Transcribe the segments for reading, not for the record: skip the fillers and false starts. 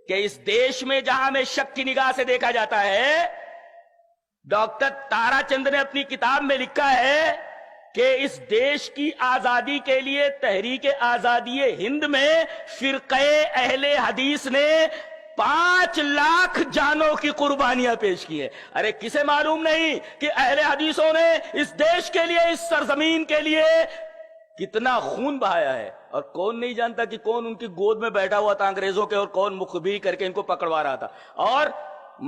کہ اس دیش میں جہاں ہمیں شک کی نگاہ سے دیکھا جاتا ہے، ڈاکٹر تارا چند نے اپنی کتاب میں لکھا ہے کہ اس دیش کی آزادی کے لیے تحریک آزادی ہند میں فرقہ اہل حدیث نے 5 لاکھ جانوں کی قربانیاں پیش کی ہیں۔ ارے کسے معلوم نہیں کہ اہل حدیثوں نے اس دیش کے لیے، اس سرزمین کے لیے کتنا خون بہایا ہے؟ اور کون نہیں جانتا کہ کون ان کی گود میں بیٹھا ہوا تھا انگریزوں کے، اور کون مخبری کر کے ان کو پکڑوا رہا تھا۔ اور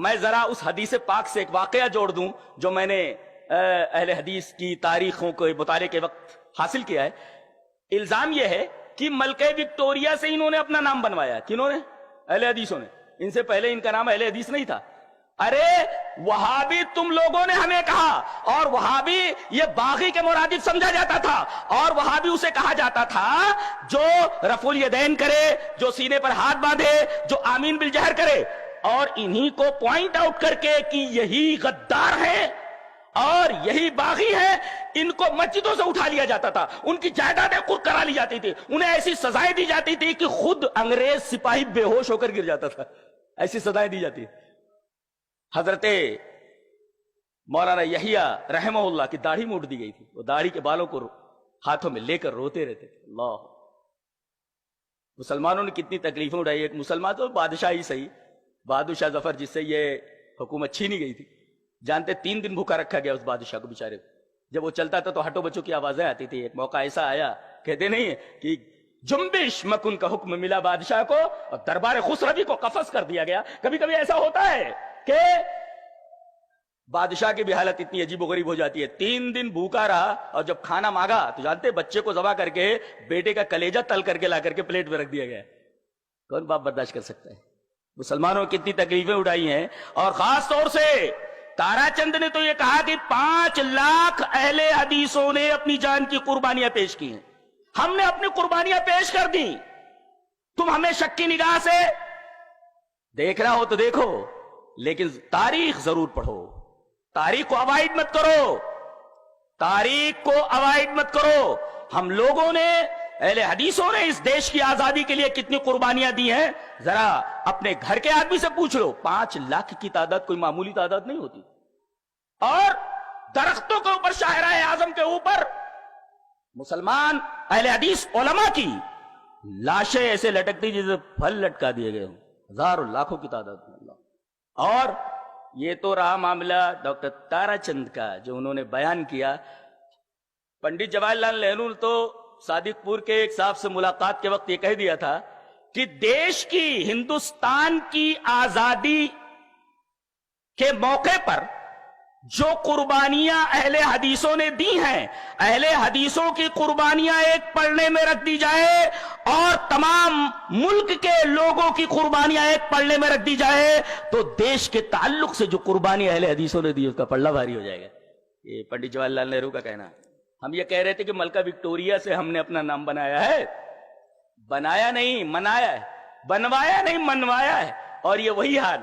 میں ذرا اس حدیث پاک سے ایک واقعہ جوڑ دوں جو میں نے اہل حدیث کی تاریخوں کے مطالعے کے وقت حاصل کیا ہے۔ الزام یہ ہے کہ ملکہ وکٹوریا سے انہوں نے اپنا نام بنوایا۔ کنہوں نے؟ اہل حدیثوں نے۔ ان سے پہلے ان کا نام اہل حدیث نہیں تھا۔ ارے وہابی تم لوگوں نے ہمیں کہا، اور وہابی یہ باغی کے مرادف سمجھا جاتا تھا، اور وہابی اسے کہا جاتا تھا جو رفع الیدین کرے، جو سینے پر ہاتھ باندھے، جو آمین بالجہر کرے، اور انہی کو پوائنٹ آؤٹ کر کے کہ یہی غدار ہیں اور یہی باغی ہیں، ان کو مسجدوں سے اٹھا لیا جاتا تھا، ان کی جائیدادیں قرق کرا لی جاتی تھی، انہیں ایسی سزائیں دی جاتی تھی کہ خود انگریز سپاہی بے ہوش ہو کر گر جاتا تھا، ایسی سزائیں دی جاتی۔ حضرت مولانا یحییٰ رحمہ اللہ کی داڑھی موڑ دی گئی تھی، وہ داڑھی کے بالوں کو ہاتھوں میں لے کر روتے رہتے تھے۔ اللہ، مسلمانوں نے کتنی تکلیفیں اٹھائی۔ ایک مسلمان تو بادشاہ ہی صحیح، بہادر شاہ ظفر، جس سے یہ حکومت چھینی گئی تھی، جانتے 3 دن بھوکا رکھا گیا اس بادشاہ کو بیچارے کو۔ جب وہ چلتا تھا تو ہٹو بچوں کی آوازیں آتی تھی۔ ایک موقع ایسا آیا، کہتے نہیں ہے کہ جنبش مکن کا حکم ملا بادشاہ کو، اور دربار خسروی کو قفس کر دیا گیا۔ کبھی کبھی ایسا ہوتا ہے کہ بادشاہ کی بھی حالت اتنی عجیب و غریب ہو جاتی ہے۔ 3 دن بھوکا رہا، اور جب کھانا مانگا تو جانتے بچے کو ذبح کر کے بیٹے کا کلیجہ تل کر کے لا کر کے پلیٹ میں رکھ دیا گیا۔ کون باپ برداشت کر سکتا ہے؟ مسلمانوں کی کتنی تکلیفیں اٹھائی ہیں۔ اور خاص طور سے تارا چند نے تو یہ کہا کہ 5 لاکھ اہل حدیثوں نے اپنی جان کی قربانیاں پیش کی ہیں۔ ہم نے اپنی قربانیاں پیش کر دی، تم ہمیں شک کی نگاہ سے دیکھنا ہو تو دیکھو، لیکن تاریخ ضرور پڑھو، تاریخ کو اوائڈ مت کرو، تاریخ کو اوائڈ مت کرو۔ ہم لوگوں نے، اہل حدیثوں نے اس دیش کی آزادی کے لیے کتنی قربانیاں دی ہیں، ذرا اپنے گھر کے آدمی سے پوچھ لو۔ 5 لاکھ کی تعداد کوئی معمولی تعداد نہیں ہوتی۔ اور درختوں کے اوپر، شاہراہ اعظم کے اوپر مسلمان اہل حدیث علماء کی لاشیں ایسے لٹکتی جیسے پھل لٹکا دیے گئے ہوں، ہزاروں لاکھوں کی تعداد میں۔ اللہ، اور یہ تو رہا معاملہ ڈاکٹر تارا چند کا جو انہوں نے بیان کیا۔ پنڈت جواہر لال نہرو نے تو صادق پور کے ایک صاحب سے ملاقات کے وقت یہ کہہ دیا تھا کہ دیش کی، ہندوستان کی آزادی کے موقع پر جو قربانیاں اہل حدیثوں نے دی ہیں، اہل حدیثوں کی قربانیاں ایک پلڑے میں رکھ دی جائے اور تمام ملک کے لوگوں کی قربانیاں ایک پلڑے میں رکھ دی جائے تو دیش کے تعلق سے جو قربانی اہل حدیثوں نے دی اس کا پلڑا بھاری ہو جائے گا۔ یہ پنڈت جواہر لال نہرو کا کہنا ہے۔ ہم یہ کہہ رہے تھے کہ ملکہ وکٹوریا سے ہم نے اپنا نام بنایا ہے، بنایا نہیں منایا ہے، بنوایا نہیں منوایا ہے۔ اور یہ وہی حال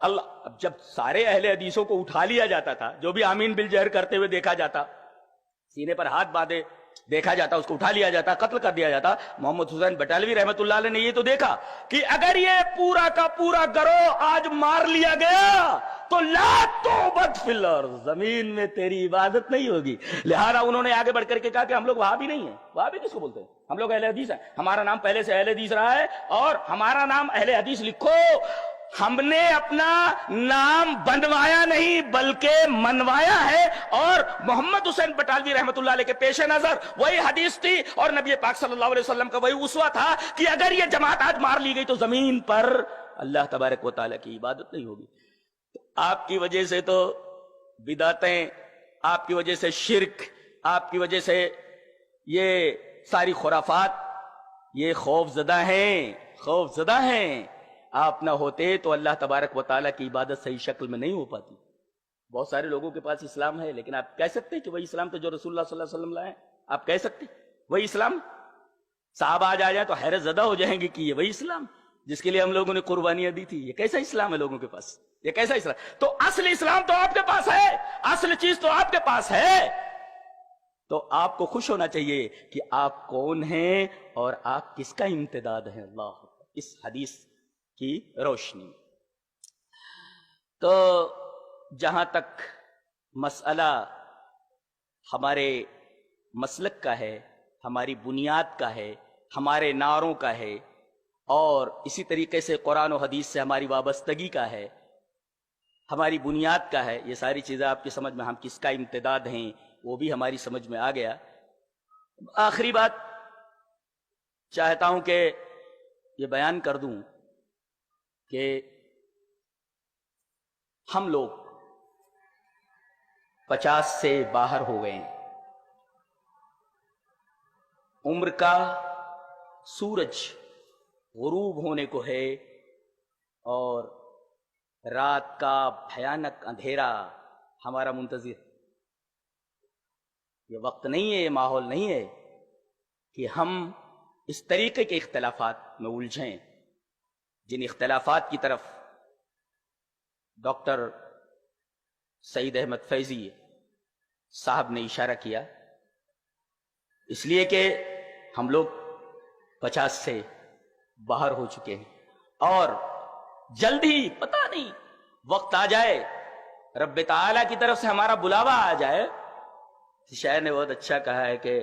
اللہ، اب جب سارے اہل حدیثوں کو اٹھا لیا جاتا تھا، جو بھی آمین بالجہر کرتے ہوئے دیکھا جاتا، سینے پر ہاتھ باندھے دیکھا جاتا، اس کو اٹھا لیا جاتا، قتل کر دیا جاتا۔ محمد حسین بٹالوی رحمت اللہ علیہ نے یہ تو دیکھا کہ اگر یہ پورا کا پورا گروہ آج مار لیا گیا تو لا توبت فی الارض، زمین میں تیری عبادت نہیں ہوگی۔ لہذا انہوں نے آگے بڑھ کر کے کہا کہ ہم لوگ وہابی نہیں ہیں۔ وہابی کس کو بولتے ہیں؟ ہم لوگ اہل حدیث ہیں، ہمارا نام پہلے سے اہل حدیث رہا ہے، اور ہمارا نام اہل حدیث لکھو۔ ہم نے اپنا نام بنوایا نہیں بلکہ منوایا ہے، اور محمد حسین بٹالوی رحمت اللہ علیہ کے پیش نظر وہی حدیث تھی، اور نبی پاک صلی اللہ علیہ وسلم کا وہی اسوہ تھا کہ اگر یہ جماعت آج مار لی گئی تو زمین پر اللہ تبارک و تعالیٰ کی عبادت نہیں ہوگی۔ آپ کی وجہ سے تو بدعتیں، آپ کی وجہ سے شرک، آپ کی وجہ سے یہ ساری خرافات، یہ خوف زدہ ہیں، خوف زدہ ہیں۔ آپ نہ ہوتے تو اللہ تبارک و تعالیٰ کی عبادت صحیح شکل میں نہیں ہو پاتی۔ بہت سارے لوگوں کے پاس اسلام ہے، لیکن آپ کہہ سکتے ہیں کہ وہی اسلام تو جو رسول اللہ صلی اللہ علیہ وسلم لائے ہیں؟ آپ کہہ سکتے ہیں وہی اسلام؟ صحابہ آج آ جائیں تو حیرت زدہ ہو جائیں گے کہ یہ وہی اسلام جس کے لیے ہم لوگوں نے قربانیاں دی تھی، یہ کیسا اسلام ہے لوگوں کے پاس؟ یہ کیسا اسلام؟ تو اصل اسلام تو آپ کے پاس ہے، اصل چیز تو آپ کے پاس ہے۔ تو آپ کو خوش ہونا چاہیے کہ آپ کون ہیں اور آپ کس کا امتداد ہیں۔ اللہ، اس حدیث کی روشنی. تو جہاں تک مسئلہ ہمارے مسلک کا ہے، ہماری بنیاد کا ہے، ہمارے نعروں کا ہے، اور اسی طریقے سے قرآن و حدیث سے ہماری وابستگی کا ہے، ہماری بنیاد کا ہے، یہ ساری چیزیں آپ کی سمجھ میں، ہم کس کا امتداد ہیں وہ بھی ہماری سمجھ میں آ گیا. آخری بات چاہتا ہوں کہ یہ بیان کر دوں کہ ہم لوگ 50 سے باہر ہو گئے ہیں. عمر کا سورج غروب ہونے کو ہے اور رات کا بھیانک اندھیرا ہمارا منتظر. یہ وقت نہیں ہے، یہ ماحول نہیں ہے کہ ہم اس طریقے کے اختلافات میں الجھیں جن اختلافات کی طرف ڈاکٹر سعید احمد فیضی صاحب نے اشارہ کیا. اس لیے کہ ہم لوگ 50 سے باہر ہو چکے ہیں اور جلد ہی پتہ نہیں وقت آ جائے، رب تعالیٰ کی طرف سے ہمارا بلاوا آ جائے. شاعر نے بہت اچھا کہا ہے کہ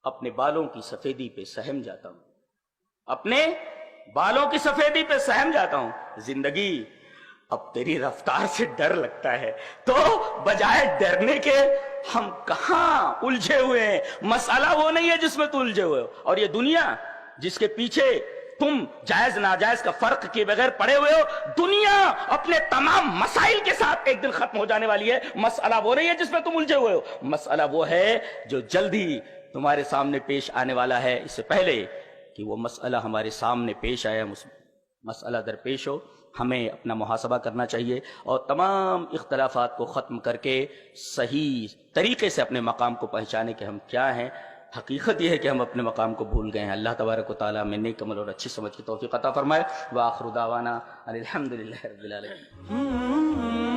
اپنے بالوں کی سفیدی پہ سہم جاتا ہوں، اپنے بالوں کی سفیدی پہ سہم جاتا ہوں، زندگی اب تیری رفتار سے ڈر لگتا ہے. تو بجائے ڈرنے کے ہم کہاں الجھے ہوئے ہیں. مسئلہ وہ نہیں ہے جس میں تو الجھے ہوئے ہو، اور یہ دنیا جس کے پیچھے تم جائز ناجائز کا فرق کیے بغیر پڑے ہوئے ہو، دنیا اپنے تمام مسائل کے ساتھ ایک دن ختم ہو جانے والی ہے. مسئلہ وہ نہیں ہے جس میں تم الجھے ہوئے ہو، مسئلہ وہ ہے جو جلد ہی تمہارے سامنے پیش آنے والا ہے. اس سے پہلے کہ وہ مسئلہ ہمارے سامنے پیش آیا، مسئلہ درپیش ہو، ہمیں اپنا محاسبہ کرنا چاہیے اور تمام اختلافات کو ختم کر کے صحیح طریقے سے اپنے مقام کو پہچانے کہ ہم کیا ہیں. حقیقت یہ ہے کہ ہم اپنے مقام کو بھول گئے ہیں. اللہ تبارک و تعالیٰ ہمیں نیک عمل اور اچھی سمجھ کی توفیق عطا فرمائے. وآخر دعوانا ان الحمدللہ رب العالمین.